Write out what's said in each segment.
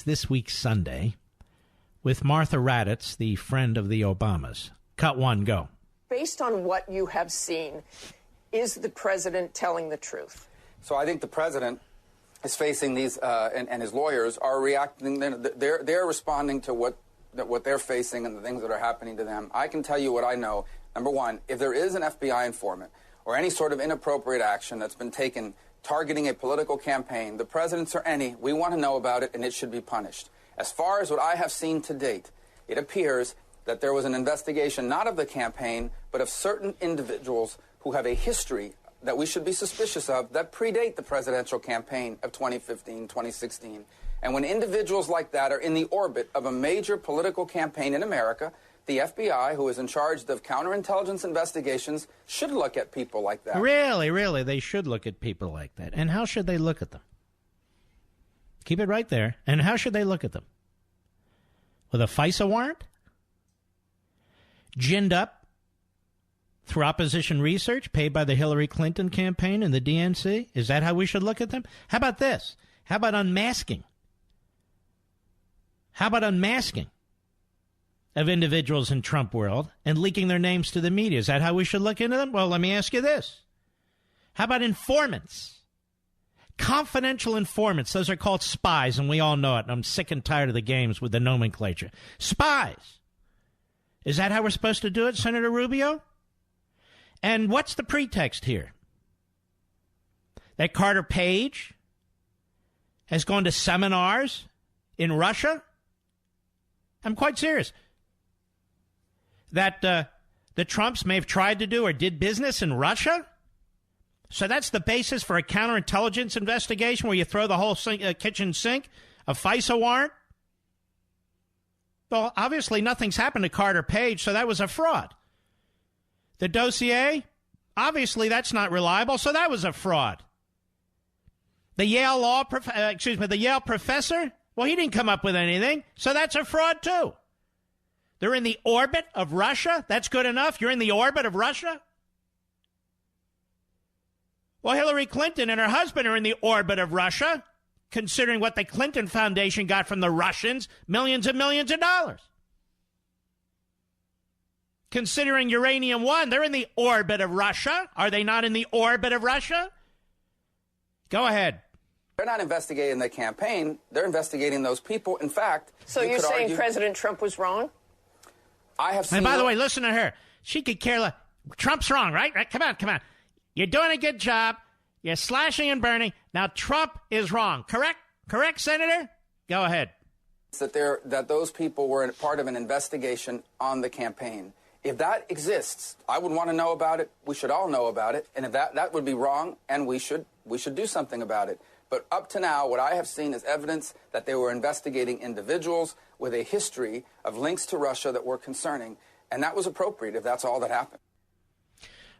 This Week Sunday with Martha Raddatz, the friend of the Obamas. Cut one, go. Based on what you have seen, is the president telling the truth? So I think the president is facing these, and his lawyers are reacting. They're responding to what they're facing and the things that are happening to them. I can tell you what I know. Number one, if there is an FBI informant or any sort of inappropriate action that's been taken targeting a political campaign, the president's or any, we want to know about it, and it should be punished. As far as what I have seen to date, it appears that there was an investigation not of the campaign, but of certain individuals who have a history that we should be suspicious of that predate the presidential campaign of 2015, 2016. And when individuals like that are in the orbit of a major political campaign in America, the FBI, who is in charge of counterintelligence investigations, should look at people like that. Really, they should look at people like that. And how should they look at them? Keep it right there. And how should they look at them? With a FISA warrant? Ginned up through opposition research paid by the Hillary Clinton campaign and the DNC? Is that how we should look at them? How about this? How about unmasking? How about unmasking of individuals in Trump world and leaking their names to the media? Is that how we should look into them? Well, let me ask you this. How about informants? Confidential informants. Those are called spies, and we all know it. And I'm sick and tired of the games with the nomenclature. Spies. Is that how we're supposed to do it, Senator Rubio? And what's the pretext here? That Carter Page has gone to seminars in Russia? I'm quite serious. That the Trumps may have tried to do or did business in Russia? So that's the basis for a counterintelligence investigation where you throw the whole kitchen sink, a FISA warrant? Well, obviously nothing's happened to Carter Page, so that was a fraud. The dossier? Obviously that's not reliable, so that was a fraud. The Yale the Yale professor? Well, he didn't come up with anything, so that's a fraud too. They're in the orbit of Russia? That's good enough? You're in the orbit of Russia? Well, Hillary Clinton and her husband are in the orbit of Russia, considering what the Clinton Foundation got from the Russians, millions and millions of dollars. Considering Uranium One, they're in the orbit of Russia. Are they not in the orbit of Russia? Go ahead. They're not investigating the campaign. They're investigating those people. In fact, so you're saying President Trump was wrong? I have seen. And by the way, listen to her. She could care less. Trump's wrong, right? Come on. You're doing a good job. You're slashing and burning. Now Trump is wrong. Correct, Senator? Go ahead. That those people were part of an investigation on the campaign. If that exists, I would want to know about it. We should all know about it. And if that would be wrong, and we should do something about it. But up to now, what I have seen is evidence that they were investigating individuals with a history of links to Russia that were concerning. And that was appropriate if that's all that happened.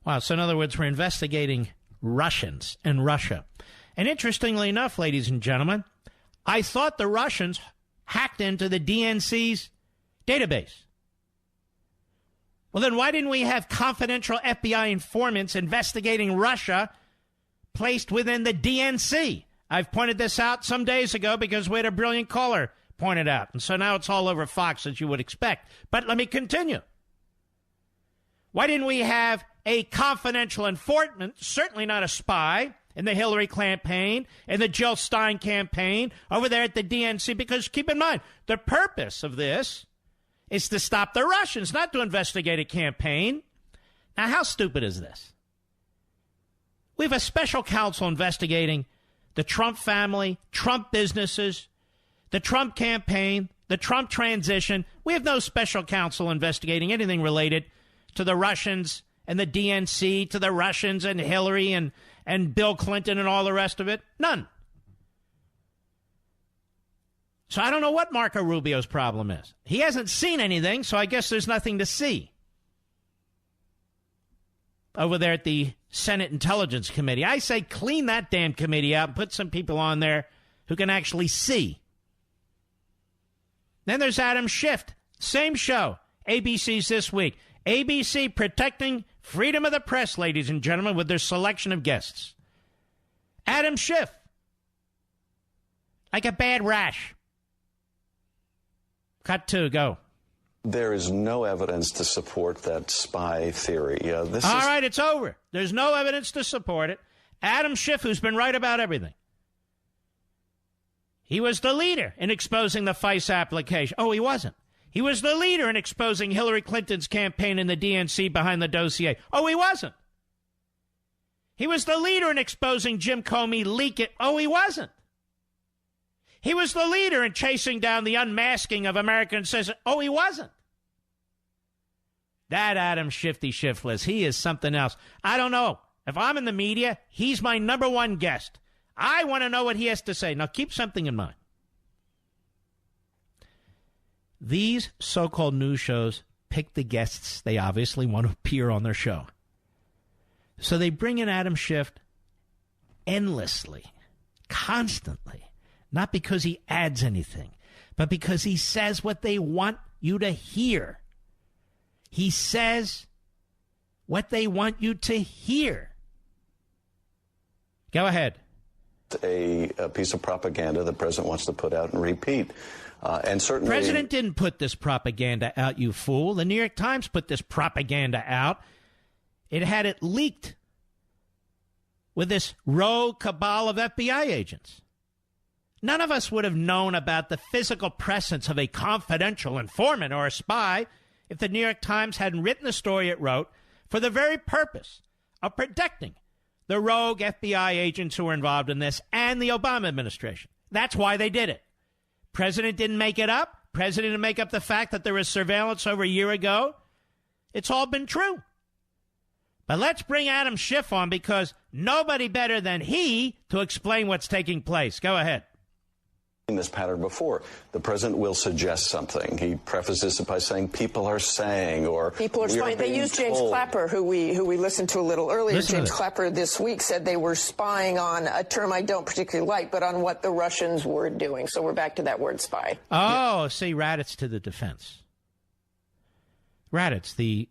Wow. So in other words, we're investigating Russians and Russia. And interestingly enough, ladies and gentlemen, I thought the Russians hacked into the DNC's database. Well, then why didn't we have confidential FBI informants investigating Russia placed within the DNC? I've pointed this out some days ago because we had a brilliant caller point it out. And so now it's all over Fox, as you would expect. But let me continue. Why didn't we have a confidential informant, certainly not a spy, in the Hillary campaign, in the Jill Stein campaign, over there at the DNC? Because keep in mind, the purpose of this is to stop the Russians, not to investigate a campaign. Now, how stupid is this? We have a special counsel investigating the Trump family, Trump businesses, the Trump campaign, the Trump transition. We have no special counsel investigating anything related to the Russians and the DNC, to the Russians and Hillary and Bill Clinton and all the rest of it. None. So I don't know what Marco Rubio's problem is. He hasn't seen anything, so I guess there's nothing to see over there at the Senate Intelligence Committee. I say clean that damn committee out and put some people on there who can actually see. Then there's Adam Schiff. Same show. ABC's This Week. ABC protecting freedom of the press, ladies and gentlemen, with their selection of guests. Adam Schiff. Like a bad rash. Cut 2, go. There is no evidence to support that spy theory. All right, it's over. There's no evidence to support it. Adam Schiff, who's been right about everything. He was the leader in exposing the FICE application. Oh, he wasn't. He was the leader in exposing Hillary Clinton's campaign in the DNC behind the dossier. Oh, he wasn't. He was the leader in exposing Jim Comey leak it. Oh, he wasn't. He was the leader in chasing down the unmasking of American citizens. Oh, he wasn't. That Adam Shifty Shiftless, he is something else. I don't know. If I'm in the media, he's my number one guest. I want to know what he has to say. Now, keep something in mind. These so-called news shows pick the guests they obviously want to appear on their show. So they bring in Adam Schiff endlessly, constantly, not because he adds anything, but because he says what they want you to hear. He says what they want you to hear. Go ahead. A piece of propaganda the president wants to put out and repeat. And certainly, the president didn't put this propaganda out, you fool. The New York Times put this propaganda out. It had it leaked with this rogue cabal of FBI agents. None of us would have known about the physical presence of a confidential informant or a spy if the New York Times hadn't written the story it wrote for the very purpose of protecting the rogue FBI agents who were involved in this and the Obama administration. That's why they did it. President didn't make it up. President didn't make up the fact that there was surveillance over a year ago. It's all been true. But let's bring Adam Schiff on because nobody better than he to explain what's taking place. Go ahead. In this pattern before, the president will suggest something. He prefaces it by saying people are saying or people are spying. They used James Clapper, who we listened to a little earlier. James Clapper this week said they were spying on a term I don't particularly like, but on what the Russians were doing. So we're back to that word spy. Oh, see, Raddatz to the defense. Raddatz, the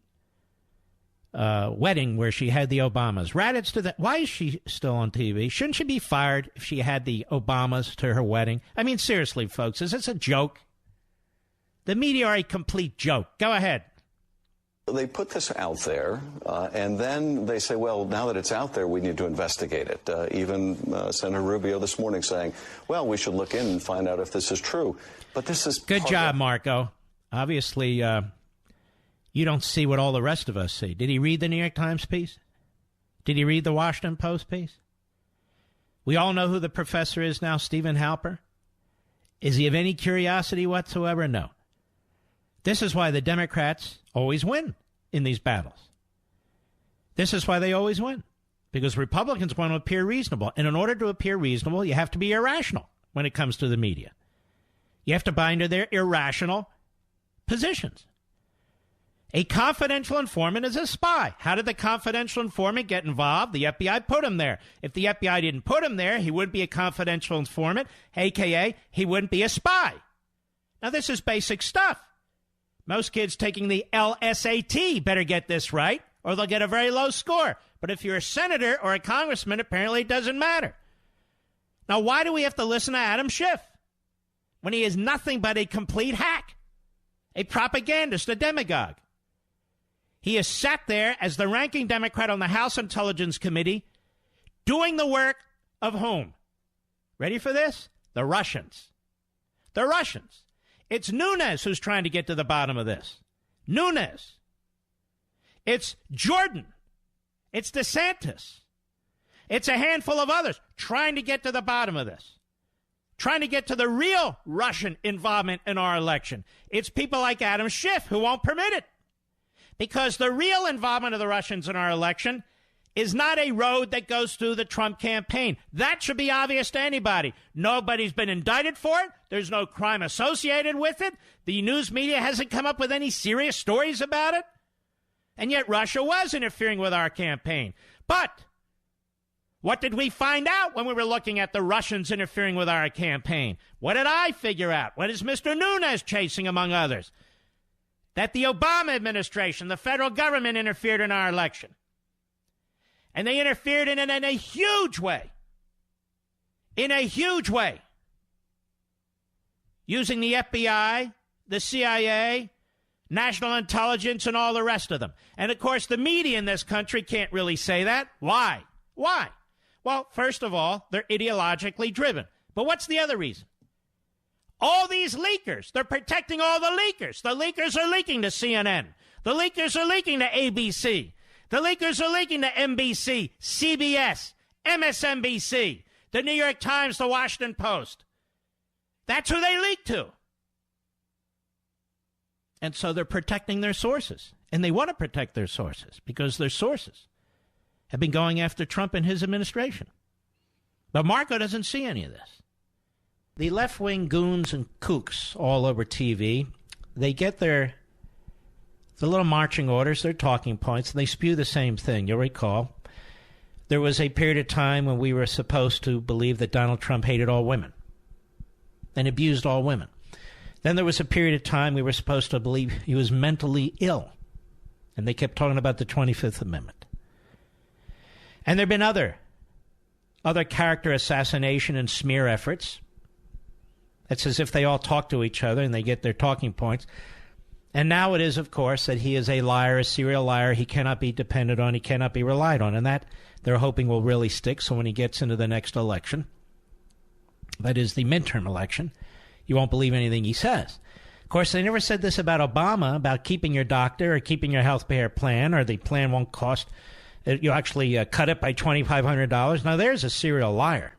wedding where she had the Obamas. Raddatz to the... Why is she still on TV? Shouldn't she be fired if she had the Obamas to her wedding? I mean, seriously, folks, is this a joke? The media are a complete joke. Go ahead. They put this out there, and then they say, well, now that it's out there, we need to investigate it. Even Senator Rubio this morning saying, well, we should look in and find out if this is true. But this is... Good job, Marco. Obviously... you don't see what all the rest of us see. Did he read the New York Times piece? Did he read the Washington Post piece? We all know who the professor is now, Stephen Halper. Is he of any curiosity whatsoever? No. This is why the Democrats always win in these battles. This is why they always win. Because Republicans want to appear reasonable. And in order to appear reasonable, you have to be irrational when it comes to the media. You have to buy into their irrational positions. A confidential informant is a spy. How did the confidential informant get involved? The FBI put him there. If the FBI didn't put him there, he wouldn't be a confidential informant, a.k.a. he wouldn't be a spy. Now, this is basic stuff. Most kids taking the LSAT better get this right, or they'll get a very low score. But if you're a senator or a congressman, apparently it doesn't matter. Now, why do we have to listen to Adam Schiff when he is nothing but a complete hack, a propagandist, a demagogue? He has sat there as the ranking Democrat on the House Intelligence Committee doing the work of whom? Ready for this? The Russians. The Russians. It's Nunes who's trying to get to the bottom of this. Nunes. It's Jordan. It's DeSantis. It's a handful of others trying to get to the bottom of this. Trying to get to the real Russian involvement in our election. It's people like Adam Schiff who won't permit it. Because the real involvement of the Russians in our election is not a road that goes through the Trump campaign. That should be obvious to anybody. Nobody's been indicted for it. There's no crime associated with it. The news media hasn't come up with any serious stories about it. And yet Russia was interfering with our campaign. But what did we find out when we were looking at the Russians interfering with our campaign? What did I figure out? What is Mr. Nunes chasing, among others? That the Obama administration, the federal government, interfered in our election. And they interfered in it in a huge way. In a huge way. Using the FBI the CIA, national intelligence, and all the rest of them. And, of course, the media in this country can't really say that. Why? Why? Well, first of all, they're ideologically driven. But what's the other reason? All these leakers, they're protecting all the leakers. The leakers are leaking to CNN. The leakers are leaking to ABC. The leakers are leaking to NBC, CBS, MSNBC, the New York Times, the Washington Post. That's who they leak to. And so they're protecting their sources. And they want to protect their sources because their sources have been going after Trump and his administration. But Marco doesn't see any of this. The left-wing goons and kooks all over TV, they get the little marching orders, their talking points, and they spew the same thing. You'll recall there was a period of time when we were supposed to believe that Donald Trump hated all women and abused all women. Then there was a period of time we were supposed to believe he was mentally ill, and they kept talking about the 25th Amendment. And there have been other character assassination and smear efforts. It's as if they all talk to each other and they get their talking points. And now it is, of course, that he is a liar, a serial liar. He cannot be depended on. He cannot be relied on. And that they're hoping will really stick. So when he gets into the next election, that is the midterm election, you won't believe anything he says. Of course, they never said this about Obama, about keeping your doctor or keeping your health care plan, or the plan won't cost, you actually cut it by $2,500. Now, there's a serial liar.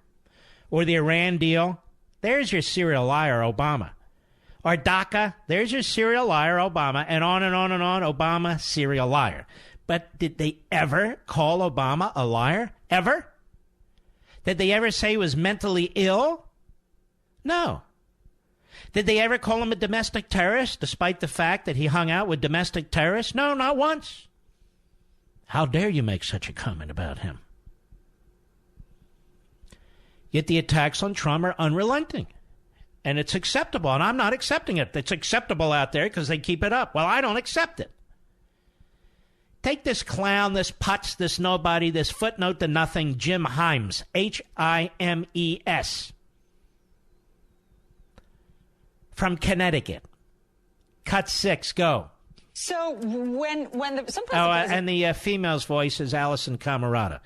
Or the Iran deal. There's your serial liar, Obama. Or DACA, there's your serial liar, Obama, and on and on and on, Obama, serial liar. But did they ever call Obama a liar? Ever? Did they ever say he was mentally ill? No. Did they ever call him a domestic terrorist, despite the fact that he hung out with domestic terrorists? No, not once. How dare you make such a comment about him? Yet the attacks on Trump are unrelenting. And it's acceptable, and I'm not accepting it. It's acceptable out there because they keep it up. Well, I don't accept it. Take this clown, this putz, this nobody, this footnote to nothing, Jim Himes, Himes, from Connecticut. Cut 6, go. So when sometimes and the female's voice is Allison Camerata,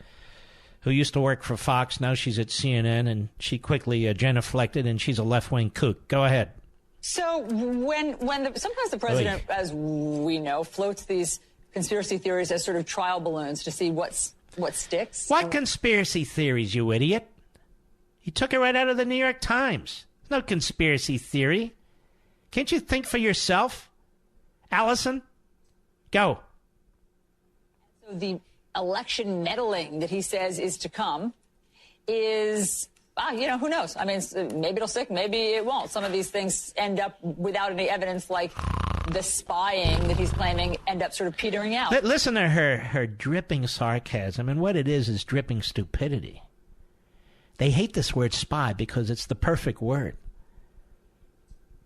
who used to work for Fox. Now she's at CNN, and she quickly genuflected, and she's a left-wing kook. Go ahead. So sometimes the president, as we know, floats these conspiracy theories as sort of trial balloons to see what sticks. What conspiracy theories, you idiot? He took it right out of the New York Times. No conspiracy theory. Can't you think for yourself? Allison, go. So the election meddling that he says is to come is, who knows? I mean, maybe it'll stick, maybe it won't. Some of these things end up without any evidence, like the spying that he's claiming, end up sort of petering out. Listen to her dripping sarcasm, and what it is dripping stupidity. They hate this word spy because it's the perfect word.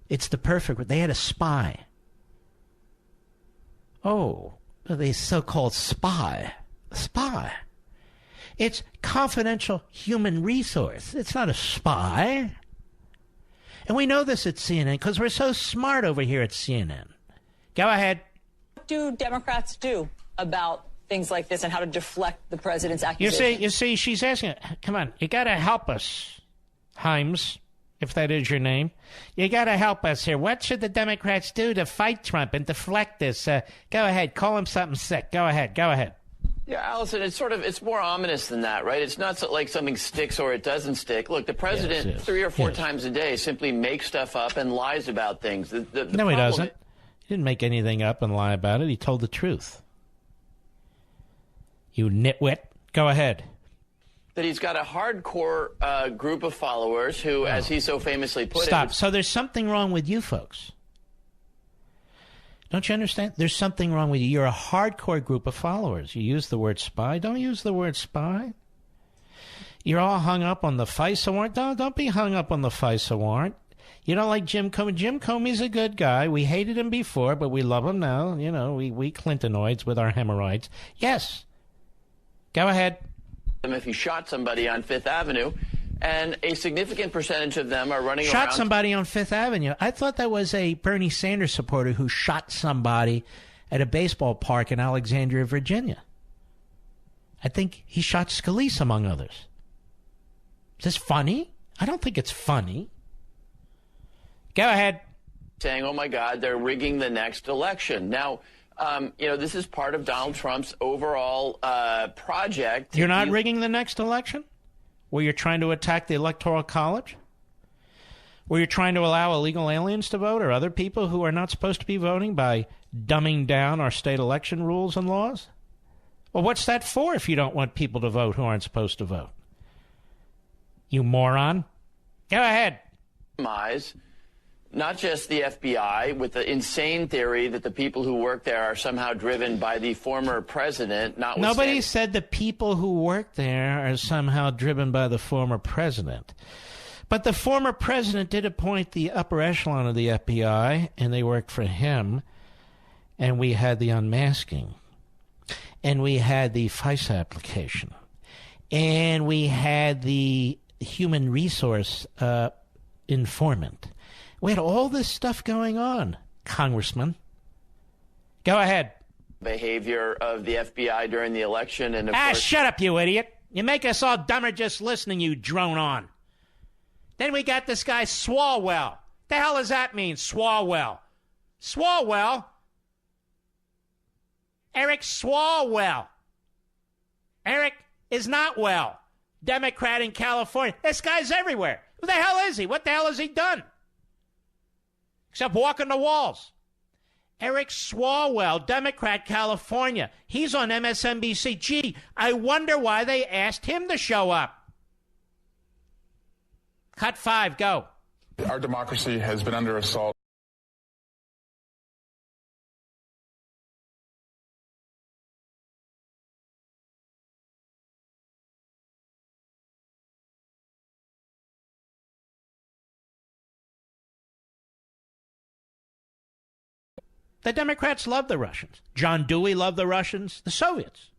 It's the perfect word. They had a spy. Oh, the so-called spy. Spy. It's confidential human resource. It's not a spy. And we know this at CNN because we're so smart over here at CNN. Go ahead. What do Democrats do about things like this and how to deflect the president's accusations? You see, she's asking, come on, you got to help us, Himes, if that is your name. You got to help us here. What should the Democrats do to fight Trump and deflect this? Go ahead. Call him something sick. Go ahead. Yeah, Allison, it's more ominous than that, right? It's not like something sticks or it doesn't stick. Look, the president 3 or 4 times a day simply makes stuff up and lies about things. No, he doesn't. He didn't make anything up and lie about it. He told the truth. You nitwit. Go ahead. That he's got a hardcore group of followers who, as he so famously put it... Stop. So there's something wrong with you folks. Don't you understand? There's something wrong with you. You're a hardcore group of followers. You use the word spy. Don't use the word spy. You're all hung up on the FISA warrant. Don't be hung up on the FISA warrant. You don't like Jim Comey. Jim Comey's a good guy. We hated him before, but we love him now. You know, we Clintonoids with our hemorrhoids. Yes. Go ahead. If he shot somebody on Fifth Avenue, and a significant percentage of them are running around. Shot somebody on Fifth Avenue. I thought that was a Bernie Sanders supporter who shot somebody at a baseball park in Alexandria, Virginia. I think he shot Scalise, among others. Is this funny? I don't think it's funny. Go ahead. Saying, oh, my God, they're rigging the next election. Now, this is part of Donald Trump's overall project. You're not rigging the next election? Where you're trying to attack the Electoral College? Where you're trying to allow illegal aliens to vote or other people who are not supposed to be voting by dumbing down our state election rules and laws? Well, what's that for if you don't want people to vote who aren't supposed to vote? You moron. Go ahead. Not just the FBI, with the insane theory that the people who work there are somehow driven by the former president. Nobody said the people who work there are somehow driven by the former president. But the former president did appoint the upper echelon of the FBI, and they worked for him. And we had the unmasking. And we had the FISA application. And we had the human resource informant. We had all this stuff going on, Congressman. Go ahead. Behavior of the FBI during the election. And of course, shut up, you idiot. You make us all dumber just listening, you drone on. Then we got this guy, Swallwell. The hell does that mean, Swallwell? Swallwell? Eric Swallwell. Eric is not well. Democrat in California. This guy's everywhere. Who the hell is he? What the hell has he done? Except walking the walls. Eric Swallwell, Democrat, California. He's on MSNBC. Gee, I wonder why they asked him to show up. Cut 5, go. Our democracy has been under assault. The Democrats love the Russians. John Dewey loved the Russians. The Soviets.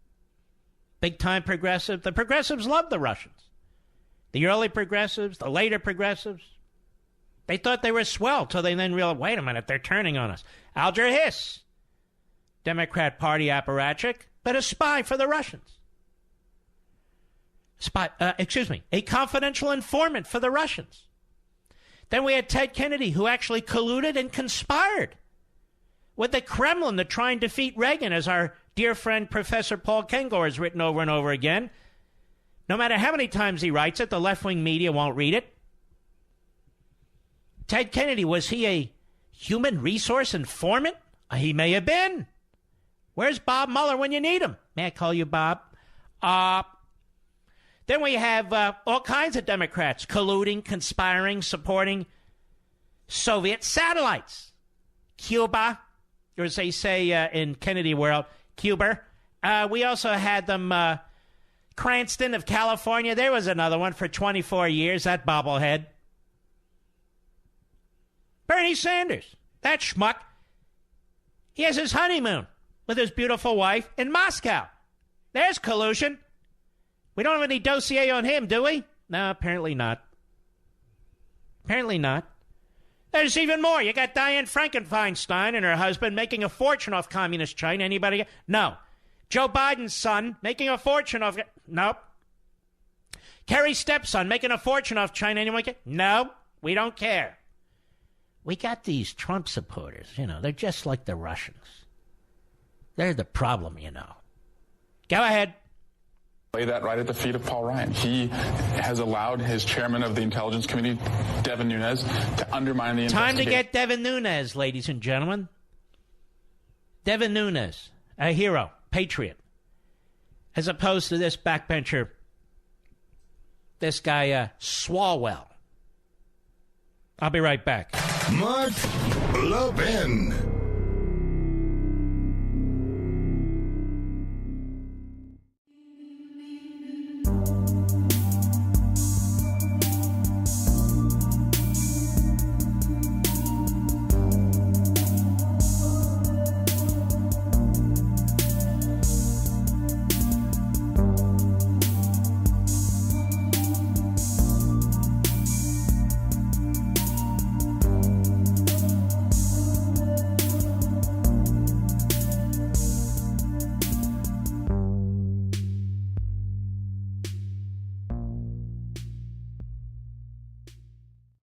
Big-time progressive. The progressives loved the Russians. The early progressives, the later progressives. They thought they were swell till they then realized, wait a minute, they're turning on us. Alger Hiss. Democrat Party apparatchik, but a spy for the Russians. A confidential informant for the Russians. Then we had Ted Kennedy, who actually colluded and conspired with the Kremlin to try and defeat Reagan, as our dear friend Professor Paul Kengor has written over and over again. No matter how many times he writes it, the left-wing media won't read it. Ted Kennedy, was he a human resource informant? He may have been. Where's Bob Mueller when you need him? May I call you Bob? Then we have all kinds of Democrats colluding, conspiring, supporting Soviet satellites. Cuba, or as they say in Kennedy world, Cuba. We also had them, Cranston of California. There was another one for 24 years, that bobblehead. Bernie Sanders, that schmuck. He has his honeymoon with his beautiful wife in Moscow. There's collusion. We don't have any dossier on him, do we? No, apparently not. Apparently not. There's even more. You got Dianne Frankenfeinstein and her husband making a fortune off communist China. Anybody? No. Joe Biden's son making a fortune off... Nope. Kerry's stepson making a fortune off China. Anyone? No, we don't care. We got these Trump supporters, they're just like the Russians. They're the problem, Go ahead. Lay that right at the feet of Paul Ryan. He has allowed his chairman of the Intelligence Committee, Devin Nunes, to undermine the investigation. Time to get Devin Nunes, ladies and gentlemen. Devin Nunes, a hero, patriot, as opposed to this backbencher, this guy, Swallwell. I'll be right back. Mark Levin.